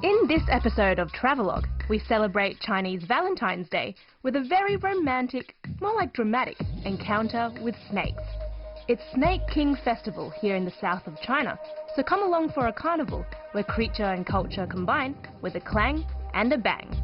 In this episode of Travelogue, we celebrate Chinese Valentine's Day with a very romantic, more like dramatic, encounter with snakes. It's Snake King Festival here in the south of China, so come along for a carnival where creature and culture combine with a clang and a bang.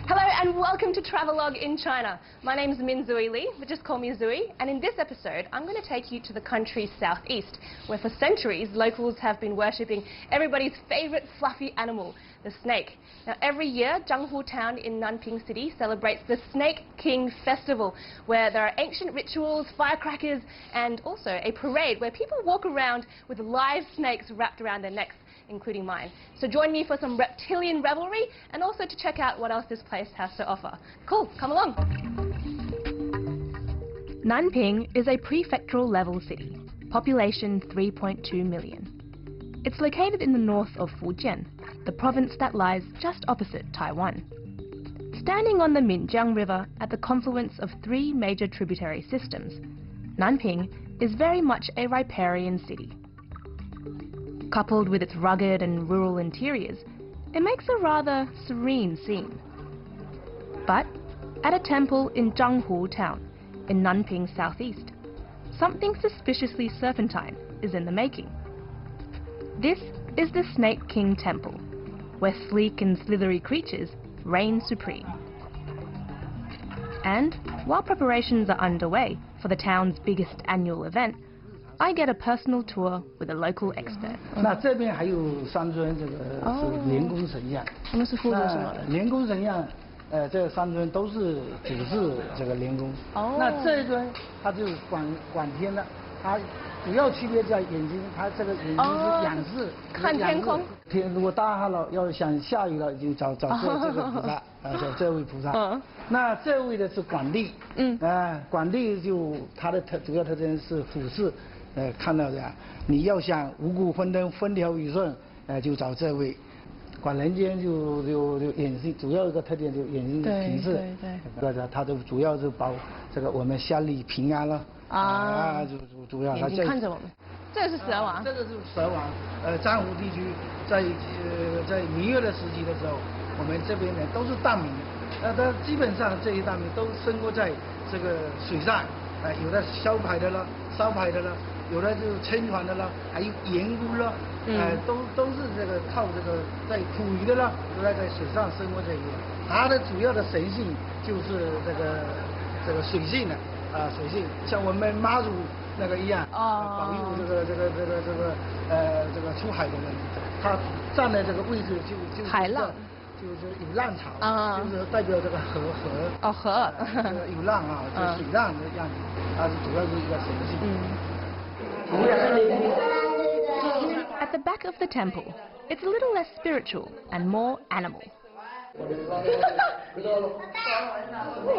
Hello and welcome to Travelogue in China. My name is Min-Zhui Lee, but just call me Zhui, and in this episode I'm going to take you to the country's southeast, where for centuries locals have been worshipping everybody's favourite fluffy animal, the snake. Now every year Zhanghu town in Nanping city celebrates the Snake King Festival, where there are ancient rituals, firecrackers and also a parade where people walk around with live snakes wrapped around their necks, including mine. So join me for some reptilian revelry and also to check out what else this place has to offer. Cool, come along. Nanping is a prefectural level city, population 3.2 million. It's located in the north of Fujian, the province that lies just opposite Taiwan. Standing on the Min-Zhui River at the confluence of three major tributary systems, Nanping is very much a riparian city. Coupled with its rugged and rural interiors, it makes a rather serene scene. But at a temple in Zhanghu town, in Nanping southeast, something suspiciously serpentine is in the making. This is the Snake King Temple, where sleek and slithery creatures reign supreme. And while preparations are underway for the town's biggest annual event, I get a personal tour with a local expert. 那这边还有三尊，这个是连公神像。他们是负责什么的？连公神像，这三尊都是主事这个连公。哦。那这一尊它就是管天的，它主要区别在眼睛，它这个眼睛是仰视，看天空。天如果大旱了，要想下雨了，就找这个菩萨，找这位菩萨。嗯。那这位的是管吏。嗯。管吏就它的主要特征是俯视。 看到的，你要想五谷丰登、风调雨顺，就找这位。管人间就眼睛，主要一个特点就眼睛平视。对。他的主要是保这个我们乡里平安了。主要他眼睛看着我们。这个是蛇王。这个是蛇王。江湖地区在明月的时期的时候，我们这边呢都是大明。它基本上这些大明都生活在这个水上，有的烧牌的了，烧牌的了。 有的就是撑船的了，还有盐屋了，都是这个靠这个在捕鱼的了，都在水上生活这些。它的主要的神性就是这个水性的水性，像我们妈祖那个一样，保佑这个出海的人，它站在这个位置就海浪。 就是有浪潮，就是代表这个河，有浪就水浪的样子，它是主要是一个神性。At the back of the temple, it's a little less spiritual and more animal. Oh,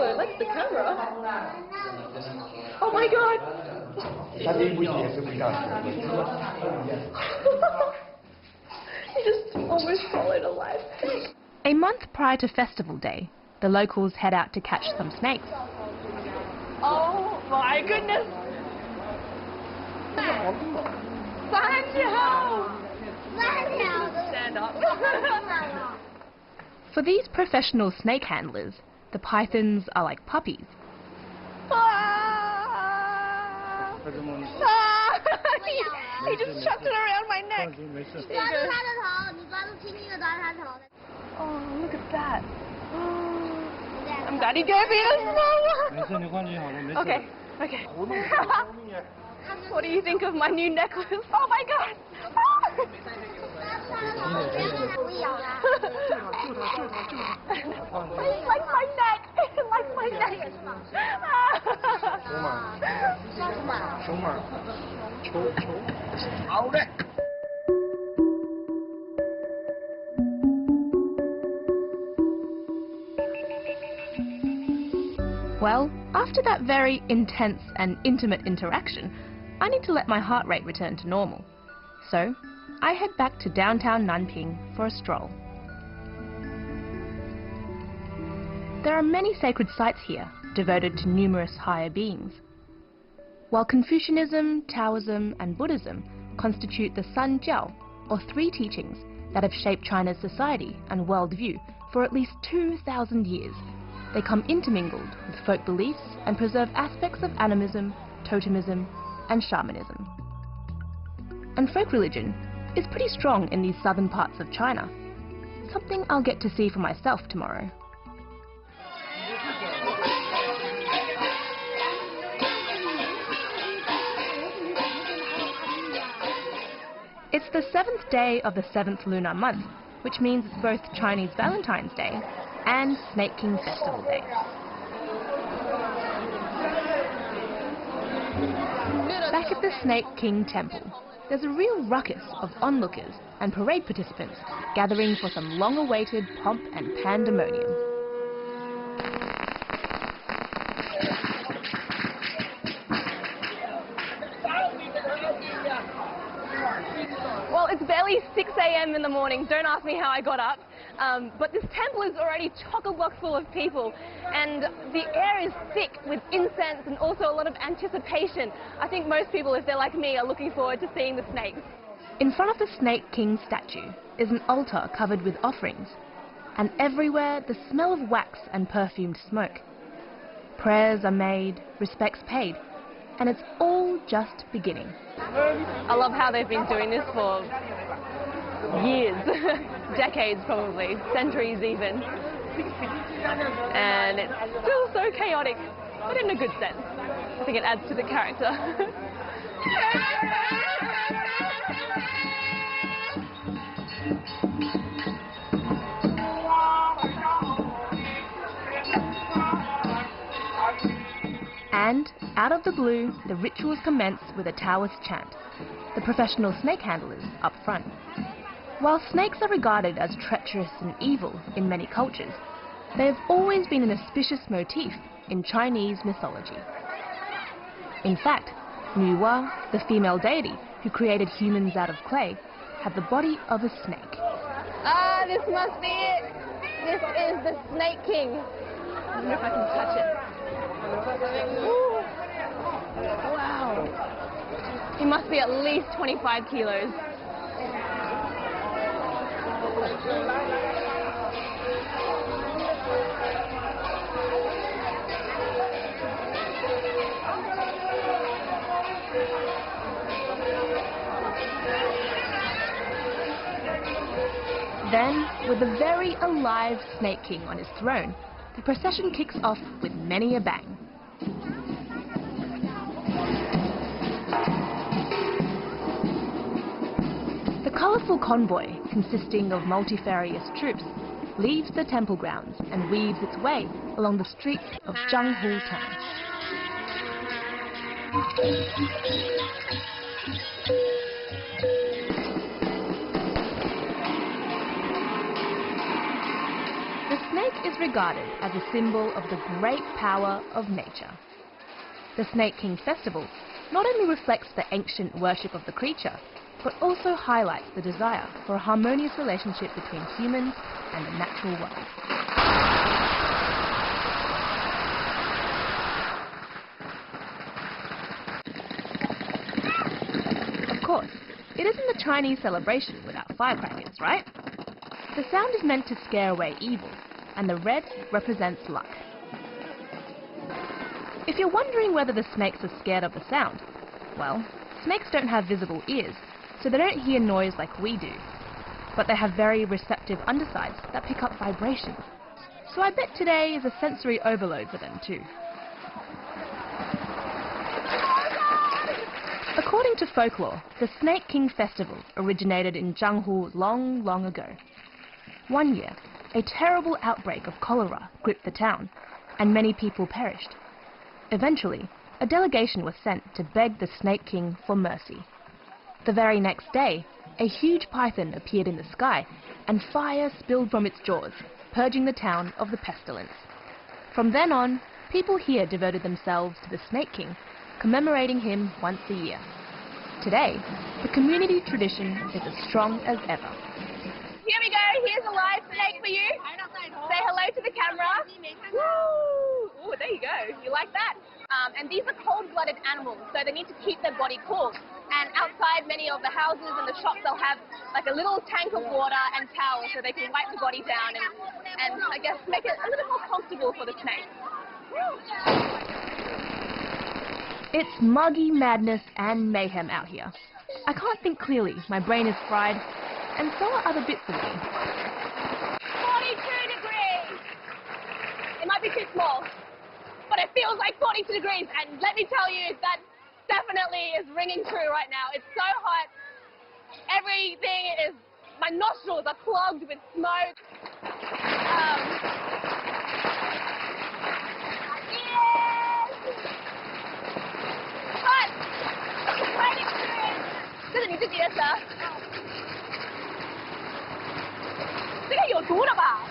I like the camera. Oh my god! He just almost swallowed alive. A month prior to festival day, the locals head out to catch some snakes. Oh my goodness! Stand up. For these professional snake handlers, the pythons are like puppies. He just chucked it around my neck. Oh, look at that. I'm glad he gave me a small. Okay. What do you think of my new necklace? Oh my god! It's like my neck! It's like my neck! Well, after that very intense and intimate interaction, I need to let my heart rate return to normal. So, I head back to downtown Nanping for a stroll. There are many sacred sites here, devoted to numerous higher beings, while Confucianism, Taoism and Buddhism constitute the San Jiao, or three teachings that have shaped China's society and worldview for at least 2,000 years. They come intermingled with folk beliefs and preserve aspects of animism, totemism and shamanism. And folk religion is pretty strong in these southern parts of China, something I'll get to see for myself tomorrow. It's the 7th day of the 7th lunar month, which means it's both Chinese Valentine's Day and Snake King Festival Day. Back at the Snake King Temple, there's a real ruckus of onlookers and parade participants gathering for some long-awaited pomp and pandemonium. Well, it's barely 6 a.m. in the morning. Don't ask me how I got up. But this temple is already chock-a-block full of people, and the air is thick with incense and also a lot of anticipation. I think most people, if they're like me, are looking forward to seeing the snakes. In front of the Snake King statue is an altar covered with offerings, and everywhere the smell of wax and perfumed smoke. Prayers are made, respects paid, and it's all just beginning. I love how they've been doing this for years, decades probably, centuries even. And it's still so chaotic, but in a good sense. I think it adds to the character. And, out of the blue, the rituals commence with a Taoist chant, the professional snake handlers up front. While snakes are regarded as treacherous and evil in many cultures, they have always been an auspicious motif in Chinese mythology. In fact, Nuwa, the female deity who created humans out of clay, had the body of a snake. Ah, this must be it. This is the Snake King. I wonder if I can touch it. Ooh. Wow. He must be at least 25 kilos. Then, with the very alive Snake King on his throne, the procession kicks off with many a bang. The colourful convoy, consisting of multifarious troops, leaves the temple grounds and weaves its way along the streets of Zhanghu town. The snake is regarded as a symbol of the great power of nature. The Snake King Festival not only reflects the ancient worship of the creature, but also highlights the desire for a harmonious relationship between humans and the natural world. Of course, it isn't a Chinese celebration without firecrackers, right? The sound is meant to scare away evil, and the red represents luck. If you're wondering whether the snakes are scared of the sound, well, snakes don't have visible ears, so they don't hear noise like we do. But they have very receptive undersides that pick up vibrations. So I bet today is a sensory overload for them too. According to folklore, the Snake King Festival originated in Zhanghu long, long ago. One year, a terrible outbreak of cholera gripped the town, and many people perished. Eventually, a delegation was sent to beg the Snake King for mercy. The very next day, a huge python appeared in the sky, and fire spilled from its jaws, purging the town of the pestilence. From then on, people here devoted themselves to the Snake King, commemorating him once a year. Today, the community tradition is as strong as ever. Here we go. Here's a live snake for you. Say hello to the camera. Woo! Ooh, there you go. You like that? And these are cold-blooded animals, so they need to keep their body cool. And outside many of the houses and the shops, they'll have like a little tank of water and towels so they can wipe the body down and I guess make it a little more comfortable for the snake. It's muggy madness and mayhem out here. I can't think clearly, my brain is fried, and so are other bits of me. 42 degrees! It might be too small, but it feels like 42 degrees, and let me tell you, that definitely is ringing true right now. It's so hot. Everything is, my nostrils are clogged with smoke. But, great experience. 这是你自己的蛇。这个有毒的吧？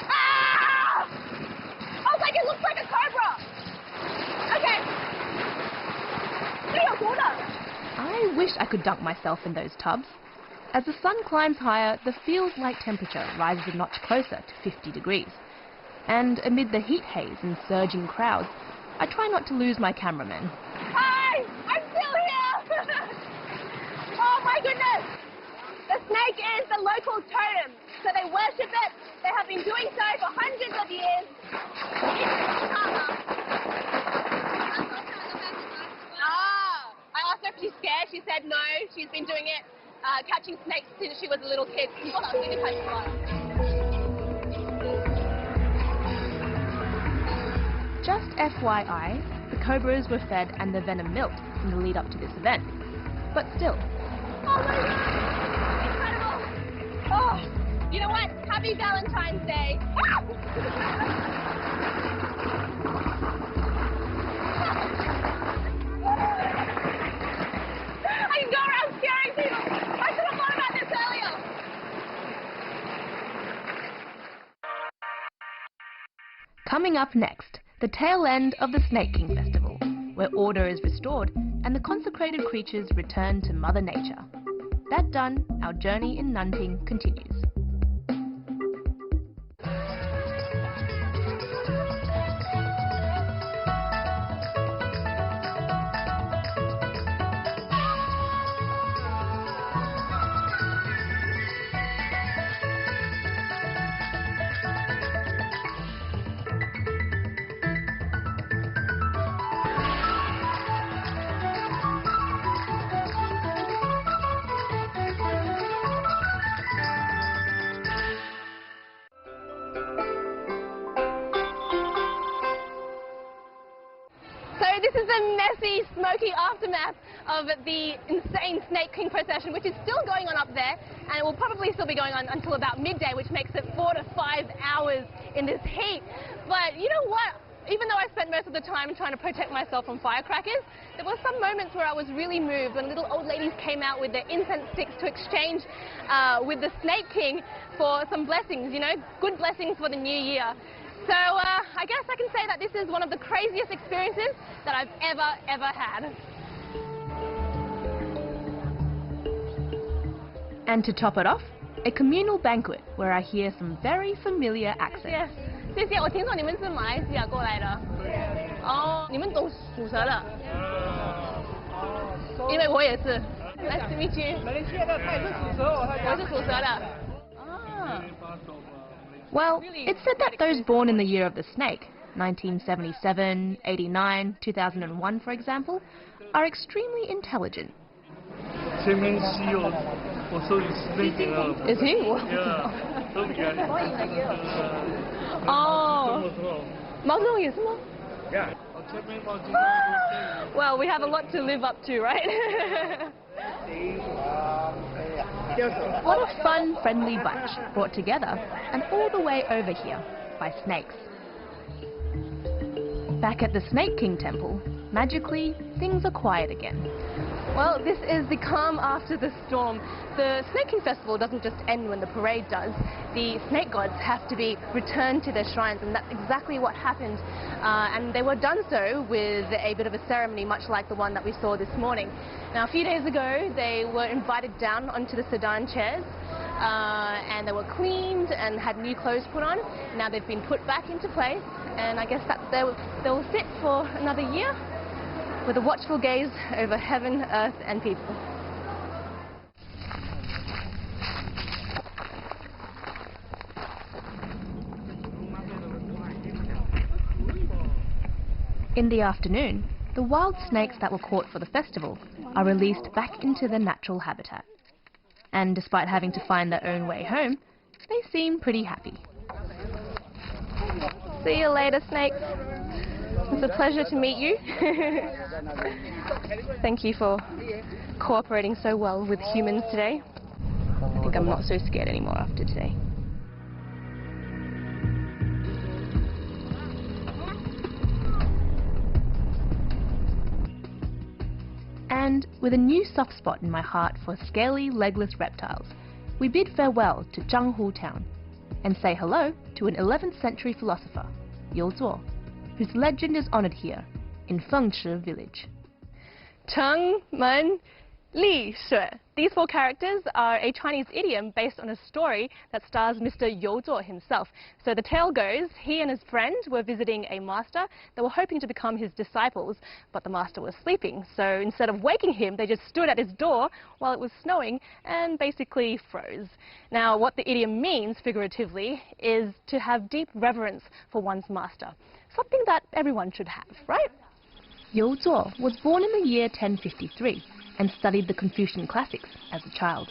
Ah! I was like, it looks like a cobra. Okay. I wish I could dunk myself in those tubs. As the sun climbs higher, the feels-like temperature rises a notch closer to 50 degrees. And amid the heat haze and surging crowds, I try not to lose my cameraman. Hi! I'm still here! Oh my goodness! The snake is the local totem, so they worship it. They have been doing so for hundreds of years. I asked her if she's scared. She said no. She's been doing it, catching snakes since she was a little kid. Just FYI, the cobras were fed and the venom milked in the lead up to this event. But still. Oh my God! Incredible! Oh, you know what? Happy Valentine's Day! I can go around scaring people! I should have thought about this earlier! Coming up next, the tail end of the Snake King Festival, where order is restored and the consecrated creatures return to Mother Nature. That done, our journey in Nanping continues. This is the messy, smoky aftermath of the insane Snake King procession, which is still going on up there, and it will probably still be going on until about midday, which makes it 4 to 5 hours in this heat. But you know what? Even though I spent most of the time trying to protect myself from firecrackers, there were some moments where I was really moved when little old ladies came out with their incense sticks to exchange with the Snake King for some blessings, you know, good blessings for the new year. So I guess I can say that this is one of the craziest experiences that I've ever had. And to top it off, a communal banquet where I hear some very familiar accents. 谢谢，我听说你们是马来西亚过来的。哦，你们懂属蛇的？因为我也是。Nice to meet you。马来西亚的他也是属蛇，我是属蛇的。啊。 Well, it's said that those born in the year of the snake, 1977, 89, 2001 for example, are extremely intelligent. Is he? Oh. Yeah. Well, we have a lot to live up to, right? What a fun, friendly bunch, brought together, and all the way over here, by snakes. Back at the Snake King Temple, magically, things are quiet again. Well, this is the calm after the storm. The Snake King Festival doesn't just end when the parade does. The snake gods have to be returned to their shrines, and that's exactly what happened. And they were done so with a bit of a ceremony, much like the one that we saw this morning. Now, a few days ago, they were invited down onto the sedan chairs, and they were cleaned and had new clothes put on. Now they've been put back into place, and I guess they will sit for another year with a watchful gaze over heaven, earth and people. In the afternoon, the wild snakes that were caught for the festival are released back into their natural habitat. And despite having to find their own way home, they seem pretty happy. See you later, snakes. It's a pleasure to meet you. Thank you for cooperating so well with humans today. I think I'm not so scared anymore after today. And with a new soft spot in my heart for scaly, legless reptiles, we bid farewell to Zhanghu town and say hello to an 11th century philosopher, You Zuo, whose legend is honored here in Fengchi village. Min-Zhui Lee. These four characters are a Chinese idiom based on a story that stars Mr. You Zuo himself. So the tale goes, he and his friend were visiting a master. They were hoping to become his disciples, but the master was sleeping. So instead of waking him, they just stood at his door while it was snowing and basically froze. Now, what the idiom means, figuratively, is to have deep reverence for one's master. Something that everyone should have, right? You Zuo was born in the year 1053 and studied the Confucian classics as a child.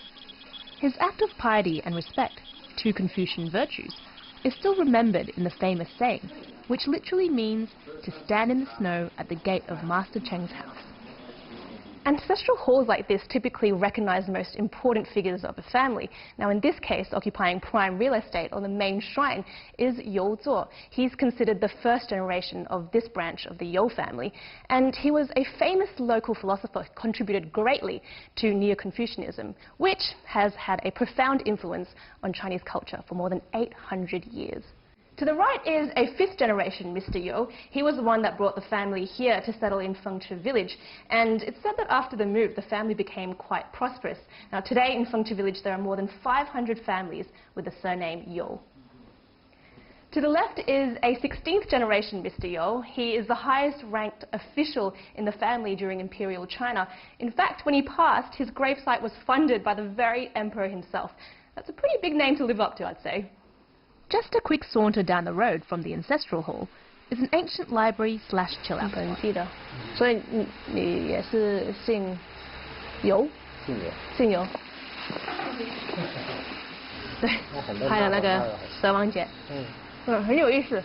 His act of piety and respect, two Confucian virtues, is still remembered in the famous saying, which literally means to stand in the snow at the gate of Master Cheng's house. Ancestral halls like this typically recognize the most important figures of a family. Now in this case, occupying prime real estate on the main shrine is You Zuo. He's considered the first generation of this branch of the You family, and he was a famous local philosopher who contributed greatly to Neo-Confucianism, which has had a profound influence on Chinese culture for more than 800 years. To the right is a fifth generation Mr. You. He was the one that brought the family here to settle in Fengchi village, and it's said that after the move the family became quite prosperous. Now today in Fengchi village there are more than 500 families with the surname You. To the left is a 16th generation Mr. You. He is the highest ranked official in the family during Imperial China. In fact, when he passed, his gravesite was funded by the very emperor himself. That's a pretty big name to live up to, I'd say. Just a quick saunter down the road from the ancestral hall is an ancient library slash chill out. 记得，所以你也是姓尤？姓尤。对，还有那个蛇王节，很有意思。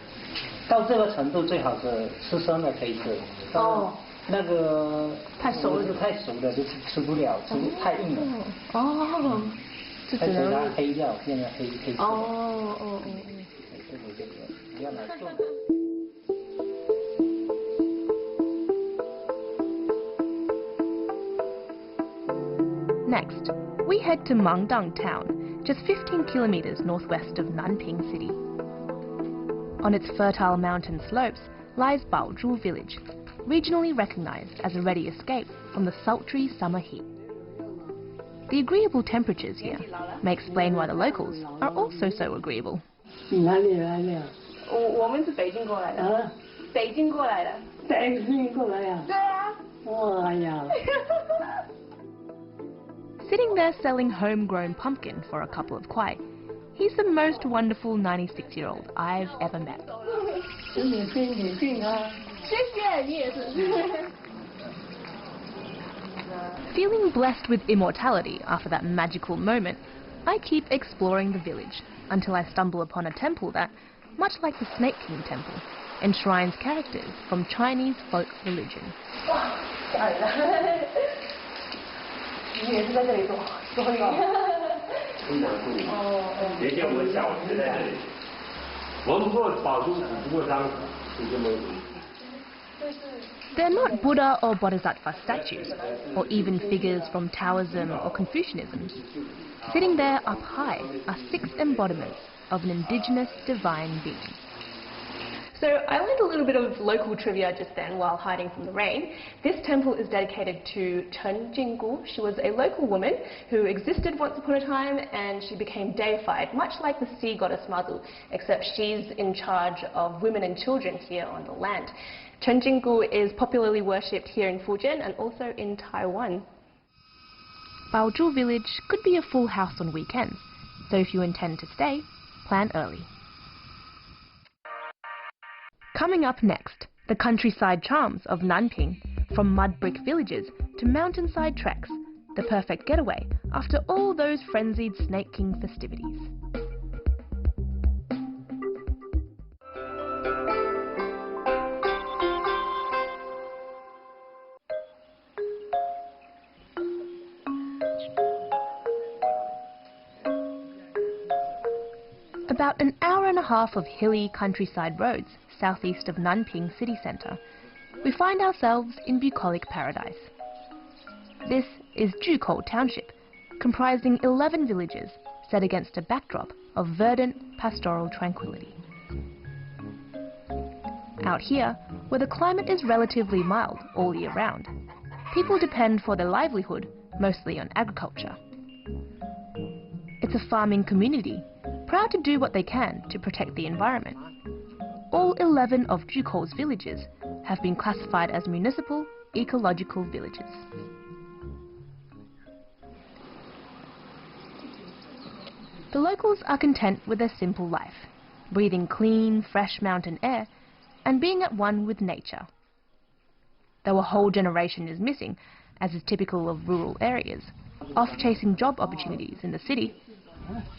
到这个程度最好是吃生的可以吃。哦。那个太熟了，太熟了就吃不了，太硬了。哦。就只能它黑掉，变成黑色。哦。不要拿做。Next, we head to Mangdang town, just 15 kilometers northwest of Nanping city. On its fertile mountain slopes lies Baozhu village, regionally recognized as a ready escape from the sultry summer heat. The agreeable temperatures here may explain why the locals are also so agreeable. 你哪里来的？我们是北京过来的。啊？北京过来的。北京过来呀？对啊。哇呀！ Sitting there selling homegrown pumpkin for a couple of kwai, he's the most wonderful 96-year-old I've ever met. Feeling blessed with immortality after that magical moment, I keep exploring the village until I stumble upon a temple that, much like the Snake King temple, enshrines characters from Chinese folk religion. 你也是在这里做一个。经常处理。原先我们下午是在这里，我们不过保住不过当时就没有。 They're not Buddha or Bodhisattva statues, or even figures from Taoism or Confucianism. Sitting there up high are 6 embodiments of an indigenous divine being. So I learned a little bit of local trivia just then while hiding from the rain. This temple is dedicated to Chen Jinggu. She was a local woman who existed once upon a time, and she became deified, much like the sea goddess Mazu, except she's in charge of women and children here on the land. Chen Jinggu is popularly worshipped here in Fujian and also in Taiwan. Baozhou village could be a full house on weekends, so if you intend to stay, plan early. Coming up next, the countryside charms of Nanping, from mud brick villages to mountainside treks, the perfect getaway after all those frenzied Snake King festivities. About an hour and a half of hilly countryside roads southeast of Nanping city centre, we find ourselves in bucolic paradise. This is Zhukou Township, comprising 11 villages set against a backdrop of verdant pastoral tranquility. Out here, where the climate is relatively mild all year round, people depend for their livelihood mostly on agriculture. It's a farming community, proud to do what they can to protect the environment. All 11 of Zhukou's villages have been classified as municipal ecological villages. The locals are content with their simple life, breathing clean, fresh mountain air and being at one with nature. Though a whole generation is missing, as is typical of rural areas, off chasing job opportunities in the city,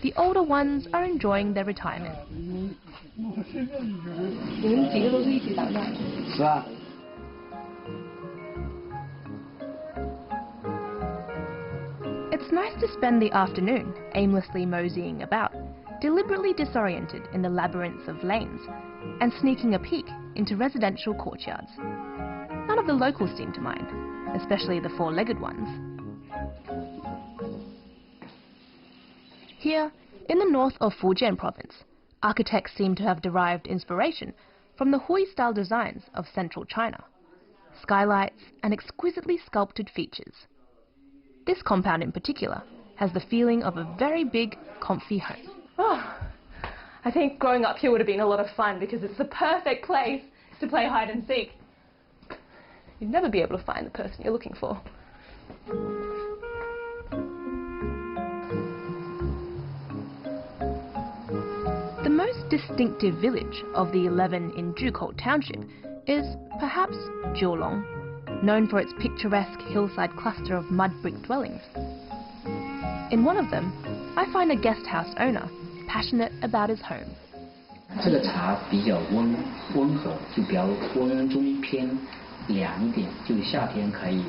the older ones are enjoying their retirement. It's nice to spend the afternoon aimlessly moseying about, deliberately disoriented in the labyrinths of lanes, and sneaking a peek into residential courtyards. None of the locals seem to mind, especially the four-legged ones. Here, in the north of Fujian province, architects seem to have derived inspiration from the Hui-style designs of central China, skylights and exquisitely sculpted features. This compound in particular has the feeling of a very big, comfy home. Oh, I think growing up here would have been a lot of fun because it's the perfect place to play hide and seek. You'd never be able to find the person you're looking for. The most distinctive village of the 11 in Zhukou Township is perhaps Jiulong, known for its picturesque hillside cluster of mud brick dwellings. In one of them, I find a guest house owner passionate about his home. 这个茶比较温和，就比较温中偏凉一点，就夏天可以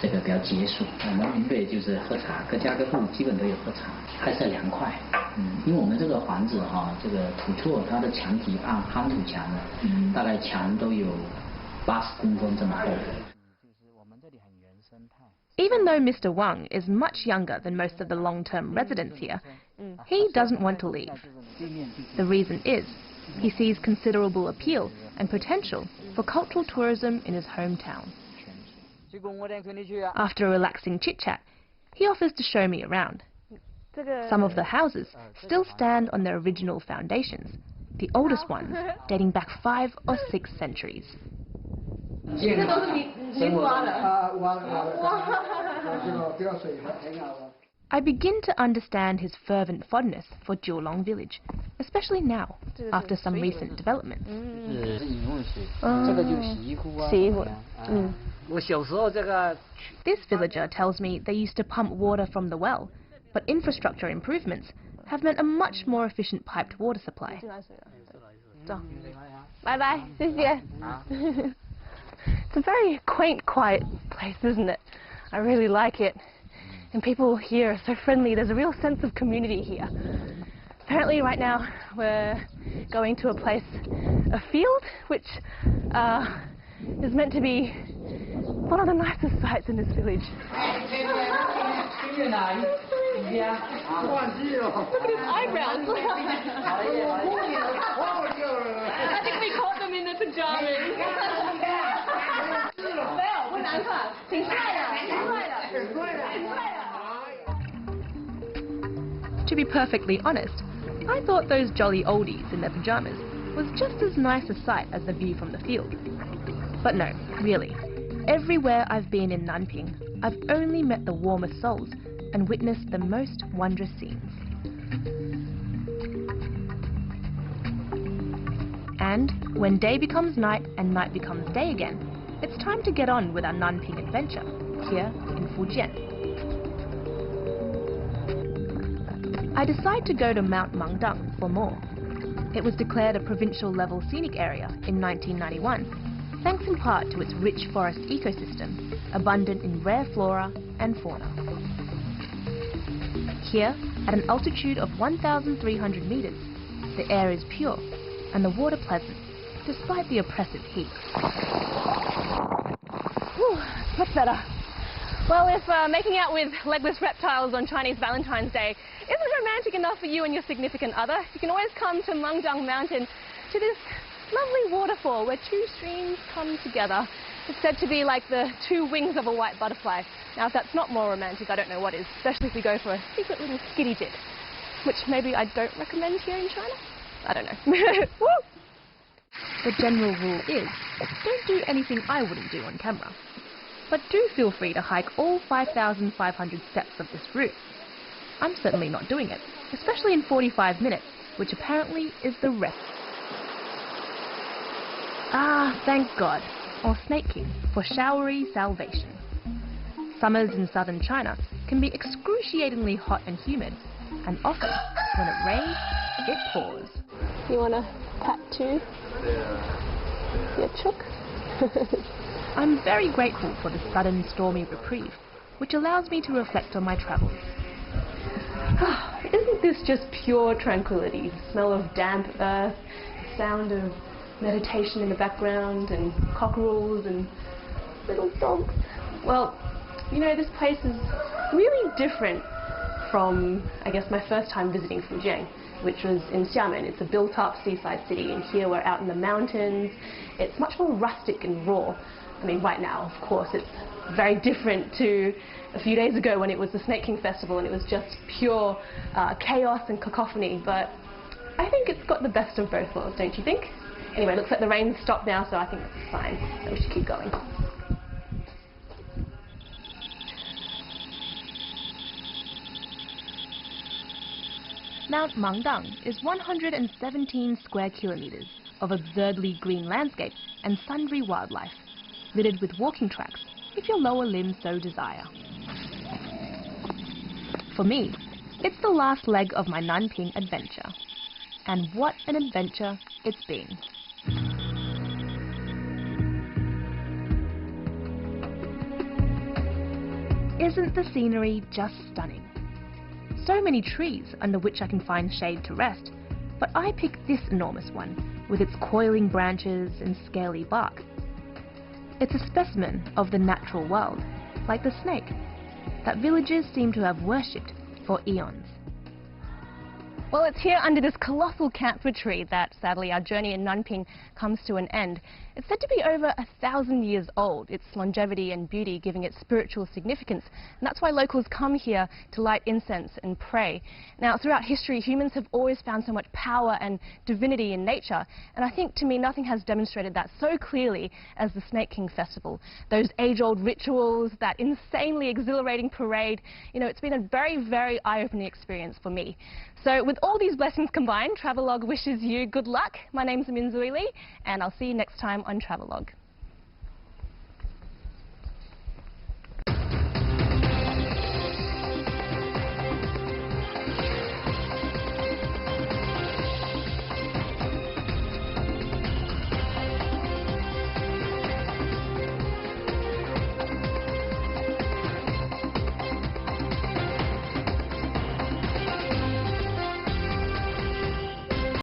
这个比较解暑。农民辈就是喝茶，各家各户基本都有喝茶，还是凉快。因为我们这个房子这个土厝它的墙体按夯土墙的，大概墙都有80公分这么厚。Even though Mr. Wang is much younger than most of the long-term residents here, he doesn't want to leave. The reason is, he sees considerable appeal and potential for cultural tourism in his hometown. After a relaxing chit-chat, he offers to show me around. Some of the houses still stand on their original foundations, the oldest ones dating back 5 or 6 centuries. I begin to understand his fervent fondness for Jiulong village, especially now, after some recent developments. This villager tells me they used to pump water from the well, but infrastructure improvements have meant a much more efficient piped water supply. Bye-bye, 谢谢. It's a very quaint, quiet place, isn't it? I really like it. And people here are so friendly. There's a real sense of community here. Apparently right now we're going to a place, a field, which is meant to be one of the nicest sights in this village. Yeah. Look at his eyebrows. I think we caught them in the pajamas. To be perfectly honest, I thought those jolly oldies in their pajamas was just as nice a sight as the view from the field. But no, really. Everywhere I've been in Nanping, I've only met the warmest souls and witnessed the most wondrous scenes. And when day becomes night and night becomes day again, it's time to get on with our Nanping adventure here in Fujian. I decide to go to Mount Mangdang for more. It was declared a provincial level scenic area in 1991, thanks in part to its rich forest ecosystem, abundant in rare flora and fauna. Here, at an altitude of 1,300 meters, the air is pure and the water pleasant, despite the oppressive heat. Whew, much better. Well, if making out with legless reptiles on Chinese Valentine's Day isn't romantic enough for you and your significant other, you can always come to Mangdang Mountain to this lovely waterfall where two streams come together. It's said to be like the two wings of a white butterfly. Now, if that's not more romantic, I don't know what is, especially if we go for a secret little skitty dip, which maybe I don't recommend here in China. I don't know. Woo! The general rule is, don't do anything I wouldn't do on camera. But do feel free to hike all 5,500 steps of this route. I'm certainly not doing it, especially in 45 minutes, which apparently is the record. Ah, thank God, or Snake King, for showery salvation. Summers in southern China can be excruciatingly hot and humid, and often, when it rains, it pours. You want a pat too? Yeah, chook? I'm very grateful for the sudden stormy reprieve, which allows me to reflect on my travels. Isn't this just pure tranquility? The smell of damp earth, the sound of meditation in the background, and cockerels and little dogs. Well, you know, this place is really different from, I guess, my first time visiting Fujian, which was in Xiamen. It's a built-up seaside city, and here we're out in the mountains. It's much more rustic and raw. I mean, right now, of course, it's very different to a few days ago when it was the Snake King Festival and it was just pure chaos and cacophony, but I think it's got the best of both worlds, don't you think? Anyway, looks like the rain's stopped now, so I think it's a sign that we should keep going. Mount Mangdang is 117 square kilometers of absurdly green landscape and sundry wildlife, littered with walking tracks, if your lower limbs so desire. For me, it's the last leg of my Nanping adventure. And what an adventure it's been. Isn't the scenery just stunning? So many trees under which I can find shade to rest, but I picked this enormous one with its coiling branches and scaly bark. It's a specimen of the natural world, like the snake, that villagers seem to have worshipped for eons. Well, it's here under this colossal camphor tree that, sadly, our journey in Nanping comes to an end. It's said to be over 1,000 years old, its longevity and beauty giving it spiritual significance, and that's why locals come here to light incense and pray. Now, throughout history, humans have always found so much power and divinity in nature, and I think, to me, nothing has demonstrated that so clearly as the Snake King Festival. Those age-old rituals, that insanely exhilarating parade, you know, it's been a very, very eye-opening experience for me. So, with all these blessings combined, Travelogue wishes you good luck. My name's Min-Zhui Lee, and I'll see you next time on Travelogue.